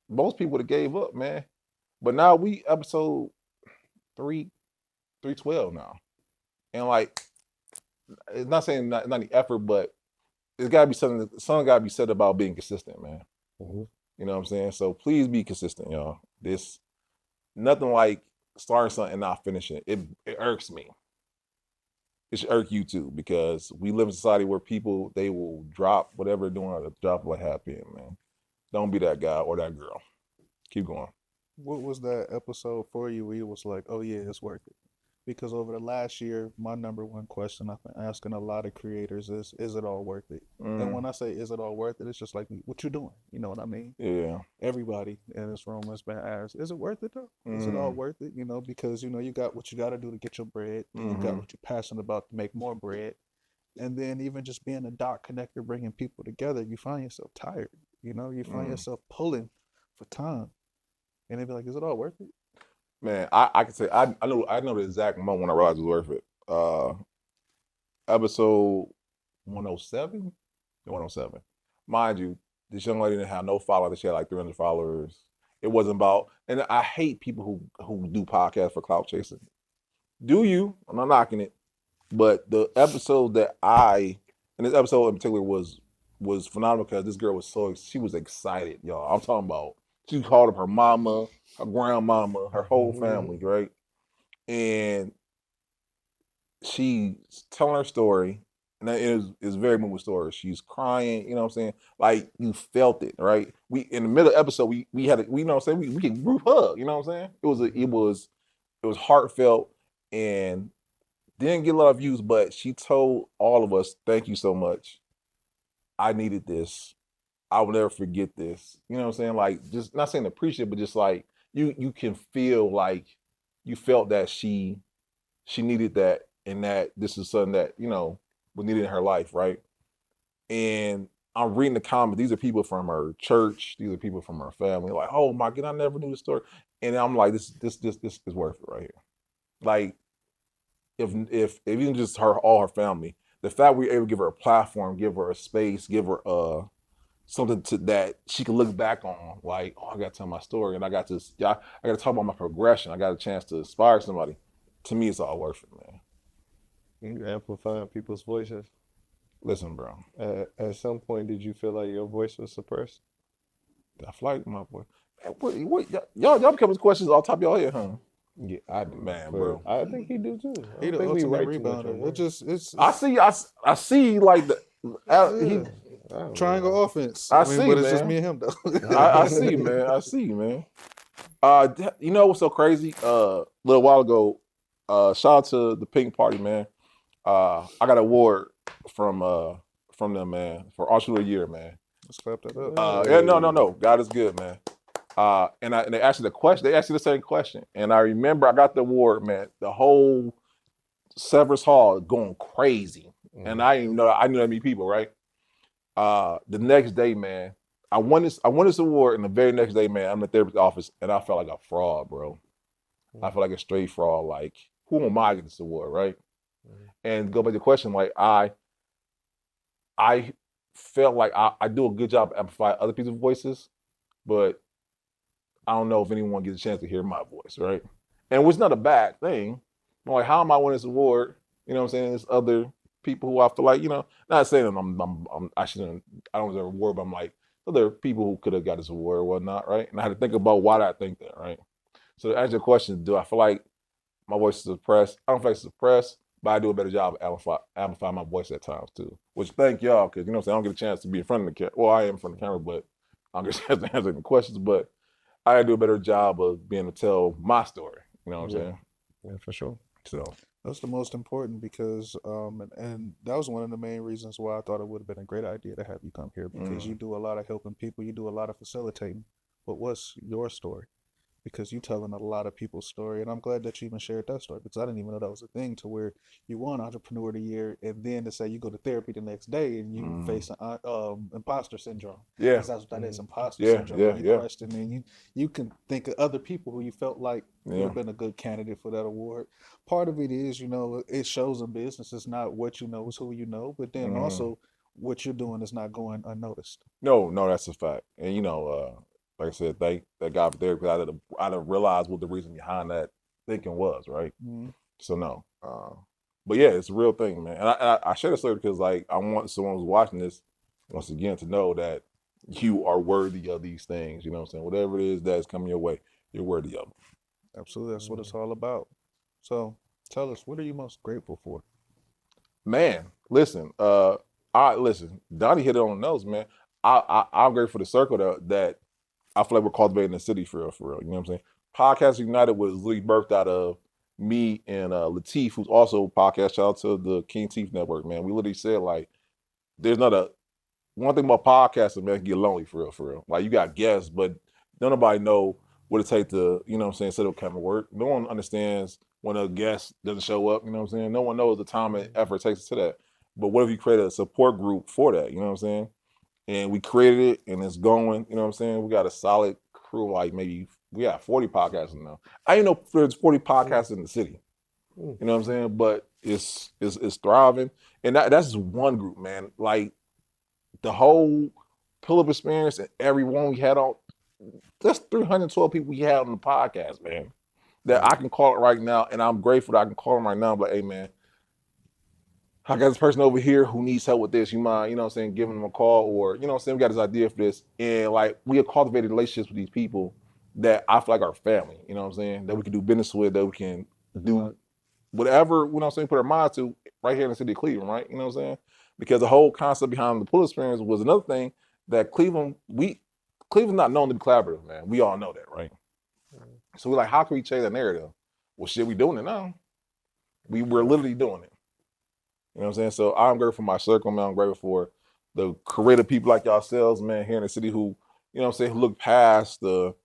A: most people would have gave up, man. But now we episode 312 now. And like, it's not saying not any effort, but it's gotta be something gotta be said about being consistent, man. You know what I'm saying? So please be consistent, y'all. This nothing like starting something and not finishing it. It irks me. It should irk you too, because we live in a society where people, they will drop whatever they're doing or drop like happy, man. Don't be that guy or that girl. Keep going.
B: What was that episode for you where you was like, oh yeah, it's worth it? Because over the last year, my number one question I've been asking a lot of creators is it all worth it? And when I say, is it all worth it? It's just like, what you doing? You know what I mean?
A: Yeah.
B: Everybody in this room has been asked, is it worth it though? Is it all worth it? Because, you got what you got to do to get your bread. You got what you're passionate about to make more bread. And then even just being a dot connector, bringing people together, you find yourself tired. You find yourself pulling for time. And they'd be like, is it all worth it?
A: Man, I can say I know the exact moment when I realized it was worth it. Episode 107? 107. Mind you, this young lady didn't have no followers. She had like 300 followers. It wasn't about, and I hate people who do podcasts for clout chasing. Do you? I'm not knocking it. But the episode and this episode in particular was phenomenal because this girl she was excited, y'all. I'm talking about, she called up her mama, her grandmama, her whole family, right? And she's telling her story, and it is a very moving story. She's crying, you know what I'm saying? Like, you felt it, right? We in the middle of the episode, we had you know what I'm saying? We can group hug, you know what I'm saying? It was heartfelt and didn't get a lot of views, but she told all of us, thank you so much. I needed this. I will never forget this. You know what I'm saying? Like, just not saying appreciate, but just like you can feel like you felt that she needed that, and that this is something that, was needed in her life, right? And I'm reading the comments. These are people from her church. These are people from her family. Like, oh my God, I never knew the story. And I'm like, this is worth it right here. Like, if even just all her family, the fact we were able to give her a platform, give her a space, give her something that she can look back on, like, oh, I got to tell my story, and I got to talk about my progression. I got a chance to inspire somebody. To me, it's all worth it, man.
C: You amplifying people's voices.
A: Listen, bro.
C: At some point, did you feel like your voice was suppressed?
A: I feel like my boy. Man, what y'all become questions off top of y'all head, huh?
C: Yeah, I do,
A: man,
C: but
A: bro.
C: I think he do too.
B: He the
C: think we
B: ultimate
C: write too much on
B: rebounder. It's
A: I see like the he.
B: Triangle offense.
A: I
B: mean,
A: see,
B: but it's
A: man.
B: just me and him though.
A: I see, man. I see, man. You know what's so crazy? A little while ago, shout out to the Pink Party, man. I got an award from them, man, for Entrepreneur of the Year, man.
B: Let's clap that up.
A: Yeah, no. God is good, man. And they asked me the question. They asked me the same question, and I remember I got the award, man. The whole Severus Hall going crazy, and I didn't even know I knew that many people, right? The next day, man, I won this award, and the very next day, man, I'm in the therapist's office, and I felt like a fraud, bro. I felt like a straight fraud. Like, who am I to get this award, right? And go back to the question, like I felt like I do a good job amplifying other people's voices, but I don't know if anyone gets a chance to hear my voice, right? And which is not a bad thing. I'm like, how am I winning this award? You know what I'm saying? There's other people who I feel like, not saying I shouldn't, I don't deserve a award, but I'm like, other people who could have got this award or whatnot, right? And I had to think about why did I think that, right? So to answer your question, do I feel like my voice is suppressed? I don't feel like it's suppressed, but I do a better job of amplifying my voice at times too. Which thank y'all, because you know what I'm saying, I don't get a chance to be in front of the camera. Well, I am in front of the camera, but I don't get a chance to answer any questions. But I do a better job of being able to tell my story. You know what I'm saying?
C: Yeah, for sure.
A: So
B: that's the most important because and that was one of the main reasons why I thought it would have been a great idea to have you come here because you do a lot of helping people, you do a lot of facilitating. But what's your story? Because you're telling a lot of people's story, and I'm glad that you even shared that story because I didn't even know that was a thing to where you won Entrepreneur of the Year, and then to say you go to therapy the next day and you face imposter syndrome.
A: Yeah,
B: that's what that is, imposter syndrome. You question and you can think of other people who you felt like would have been a good candidate for that award. Part of it is, it shows in business it's not what you know, it's who you know, but then also what you're doing is not going unnoticed.
A: No, that's a fact, and like I said, thank God for therapy. I didn't realize what the reason behind that thinking was, right? So no, but yeah, it's a real thing, man. And I share this story because like I want someone who's watching this once again to know that you are worthy of these things. You know what I'm saying? Whatever it is that's coming your way, you're worthy of them.
B: Absolutely, that's what it's all about. So tell us, what are you most grateful for?
A: Man, listen, Donnie hit it on the nose, man. I'm grateful for the circle that I feel like we're cultivating the city for real. You know what I'm saying? Podcast United was literally birthed out of me and Latif, who's also a podcast. Shout out to the King Teeth Network, man. We literally said like, there's not one thing about podcasting, man, can get lonely for real. Like you got guests, but don't nobody know what it takes to, you know what I'm saying, set up camera work. No one understands when a guest doesn't show up, you know what I'm saying? No one knows the time and effort it takes to that. But what if you create a support group for that, you know what I'm saying? And we created it and it's going, you know what I'm saying? We got a solid crew, like maybe we got 40 podcasts now. I didn't know there's 40 podcasts in the city. You know what I'm saying? But it's thriving. And that's just one group, man. Like the whole pull-up experience and everyone we had on, that's 312 people we had on the podcast, man. That I can call it right now, and I'm grateful that I can call them right now. I'm like, hey, man, I got this person over here who needs help with this. You mind, you know what I'm saying, giving them a call, or, you know what I'm saying, we got this idea for this. And like, we have cultivated relationships with these people that I feel like are family, you know what I'm saying, that we can do business with, that we can do whatever, you know what I'm saying, put our mind to right here in the city of Cleveland, right? You know what I'm saying? Because the whole concept behind the pull experience was another thing that Cleveland's not known to be collaborative, man. We all know that, right? So we're like, how can we change that narrative? Well, shit, we doing it now. We're literally doing it. You know what I'm saying? So I'm grateful for my circle, man. I'm grateful for the creative people like yourselves, man, here in the city who, you know what I'm saying, who look past the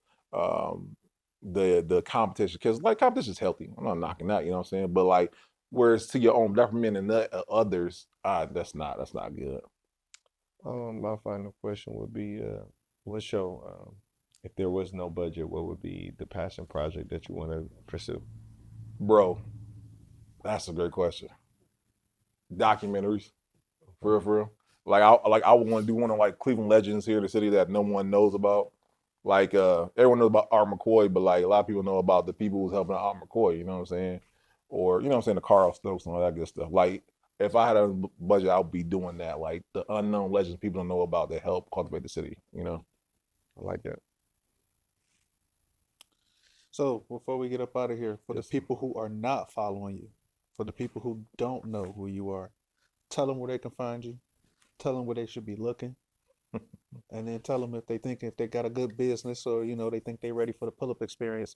A: competition. Because like competition is healthy. I'm not knocking that, you know what I'm saying? But like where it's to your own detriment and others, that's not good.
C: My final question would be, what's your if there was no budget, what would be the passion project that you want to pursue?
A: Bro, that's a great question. Documentaries, for real. Like I would want to do one of like Cleveland legends here in the city that no one knows about. Like everyone knows about Art McCoy, but like a lot of people know about the people who's helping Art McCoy. You know what I'm saying? Or you know what I'm saying, the Carl Stokes and all that good stuff. Like if I had a budget, I would be doing that. Like the unknown legends people don't know about that help cultivate the city. You know,
C: I like that.
B: So before we get up out of here, for the people who are not following you, for the people who don't know who you are, tell them where they can find you. Tell them where they should be looking. And then tell them if they got a good business or, they think they're ready for the pull-up experience,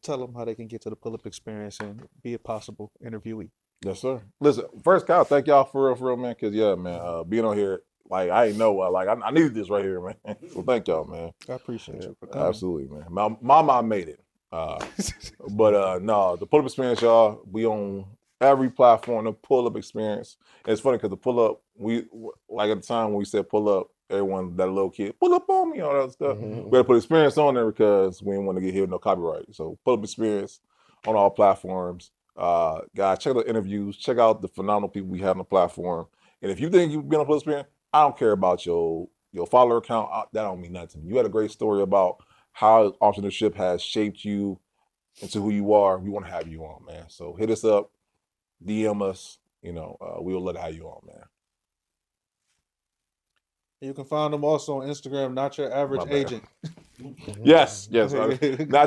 B: tell them how they can get to the pull-up experience and be a possible interviewee.
A: Yes, sir. Listen, first, Kyle, thank y'all for real, man. Cause yeah, man, being on here, like I ain't know, like I needed this right here, man. So thank y'all, man.
B: I appreciate you for coming.
A: Absolutely, man. My mom made it. But no, the pull-up experience, y'all. We on every platform. The pull-up experience. And it's funny because the pull-up, we like at the time when we said pull-up, everyone that little kid pull up on me, all that stuff.
C: Mm-hmm.
A: We had to put experience on there because we didn't want to get hit with no copyright. So pull-up experience on all platforms. Guys, check out the interviews. Check out the phenomenal people we have on the platform. And if you think you've been on pull-up experience, I don't care about your follower count. That don't mean nothing to me. You had a great story about how entrepreneurship has shaped you into who you are. We want to have you on, man. So hit us up, DM us. We will love to have you on, man.
B: You can find them also on Instagram, Not Your Average Agent.
A: Yes. Not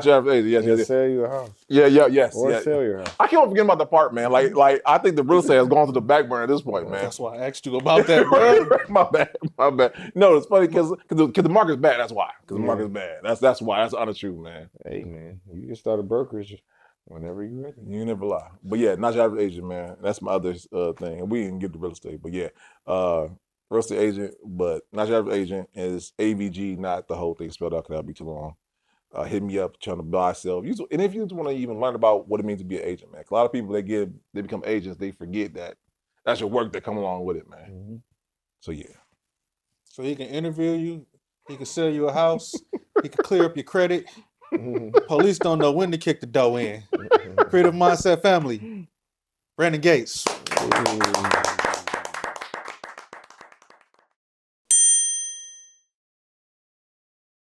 A: Your Average Agent. Yes.
C: Sell you a house.
A: Yes.
C: Or sell your house.
A: I keep on forgetting about the part, man. Like I think the real estate has gone to the back burner at this point, man.
B: That's why I asked you about that, bro.
A: My bad. No, it's funny because the market's bad. That's why. Because the market's bad. That's why. That's honest truth, man.
C: Hey, man, you can start a brokerage whenever you're ready.
A: You never lie. But yeah, Not Your Average Agent, man. That's my other thing. And we didn't get the real estate, but yeah, real estate agent. But Not Your Average Agent is AVG, not the whole thing spelled out because that'll be too long. Hit me up trying to buy, sell. And if you want to even learn about what it means to be an agent, man. A lot of people they become agents, they forget that that's your work that come along with it, man.
B: Mm-hmm.
A: So yeah.
B: So he can interview you, he can sell you a house, he can clear up your credit. Police don't know when to kick the dough in. Creative Mindset family. Brandon Gates.